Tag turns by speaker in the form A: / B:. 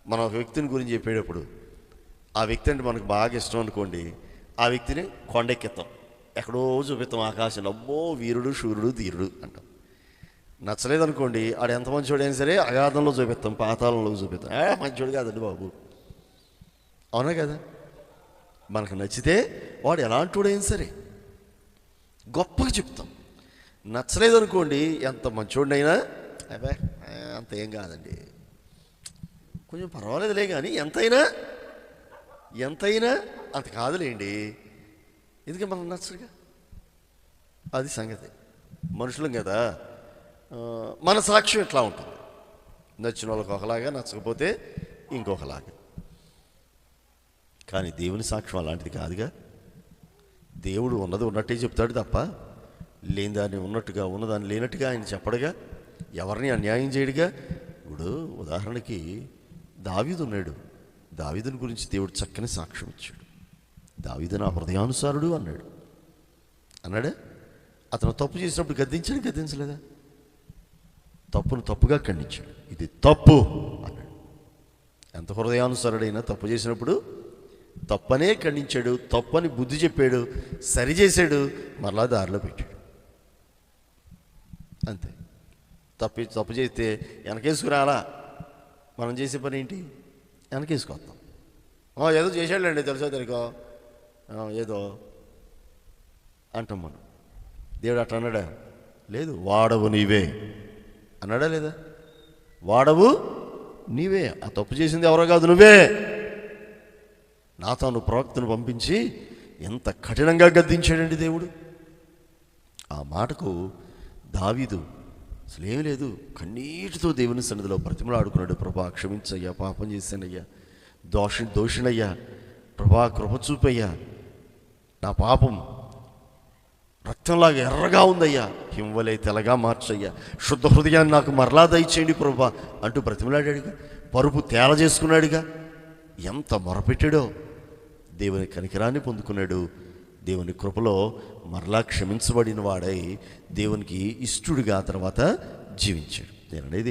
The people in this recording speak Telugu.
A: మనం ఒక వ్యక్తిని గురించి చెప్పేటప్పుడు ఆ వ్యక్తి అంటే మనకు బాగా ఇష్టం అనుకోండి, ఆ వ్యక్తిని కొండెక్కిస్తాం, ఎక్కడో చూపిస్తాం ఆకాశంలో, అమ్మో వీరుడు శూరుడు ధీరుడు అంటాం. నచ్చలేదనుకోండి, ఆడు ఎంత మంచోడైనా సరే అగాధంలో చూపిస్తాం, పాతాళంలో చూపిస్తాం, మంచోడు కాదండి బాబు. అవునా కదా? మనకు నచ్చితే వాడు ఎలాంటివాడైనా సరే గొప్పగా చెప్తాం. నచ్చలేదనుకోండి, ఎంత మంచోడినైనా అబ్బాయి అంత ఏం కాదండి, కొంచెం పర్వాలేదులే, కానీ ఎంతైనా అంత కాదులేండి, ఎందుకంటే మనకు నచ్చడుగా. అది సంగతి. మనుషులం కదా, మన సాక్ష్యం ఇట్లా ఉంటుంది. నచ్చిన వాళ్ళకి ఒకలాగా, నచ్చకపోతే ఇంకొకలాగా. కానీ దేవుని సాక్ష్యం అలాంటిది కాదుగా. దేవుడు ఉన్నది ఉన్నట్టే చెప్తాడు తప్ప లేని దాన్ని ఉన్నట్టుగా, ఉన్నదాన్ని లేనట్టుగా ఆయన చెప్పడుగా, ఎవరిని అన్యాయం చేయడుగా. ఇప్పుడు ఉదాహరణకి దావీదు ఉన్నాడు, దావీదుని గురించి దేవుడు చక్కని సాక్ష్యం ఇచ్చాడు. దావీదు నా హృదయానుసారుడు అన్నాడా? అతను తప్పు చేసినప్పుడు గద్దించలేదా? తప్పును తప్పుగా ఖండించాడు, ఇది తప్పు అన్నాడు. ఎంత హృదయానుసారుడైనా తప్పు చేసినప్పుడు తప్పనే ఖండించాడు, తప్పని బుద్ధి చెప్పాడు, సరిచేశాడు, మరలా దారిలో పెట్టాడు. అంతే. తప్పు చేస్తే వెనకేసుకురాలా. మనం చేసే పని ఏంటి? వెనకేసుకొస్తాం. ఏదో చేశాడులేండి, తెలుసో తెలియకో ఏదో అంటాం మనం. దేవుడు అట్లా అన్నాడా? లేదు. వాడవు నీవే అన్నాడా లేదా? వాడవు నీవే, ఆ తప్పు చేసింది ఎవరో కాదు, నువ్వే. నాతాను ప్రవక్తను పంపించి ఎంత కఠినంగా గద్దించాడండి దేవుడు. ఆ మాటకు దావీదు అసలు ఏమీ లేదు, కన్నీటితో దేవుని సన్నిధిలో బ్రతిమలాడుకున్నాడు. ప్రభా క్షమించయ్యా, పాపం చేశానయ్యా, దోషినయ్యా, ప్రభా కృప చూపయ్యా, నా పాపం రక్తంలాగా ఎర్రగా ఉందయ్యా, హింవలే తెల్లగా మార్చయ్యా, శుద్ధ హృదయాన్ని నాకు మరలా దయచేయండి ప్రభా అంటూ బ్రతిమలాడాడుగా. పరుపు తేల చేసుకున్నాడుగా. ఎంత మొరపెట్టాడో, దేవుని కనికరాన్ని పొందుకున్నాడు. దేవుని కృపలో మరలా క్షమించబడిన వాడై దేవునికి ఇష్టడుగా తర్వాత జీవించాడు. నేననేది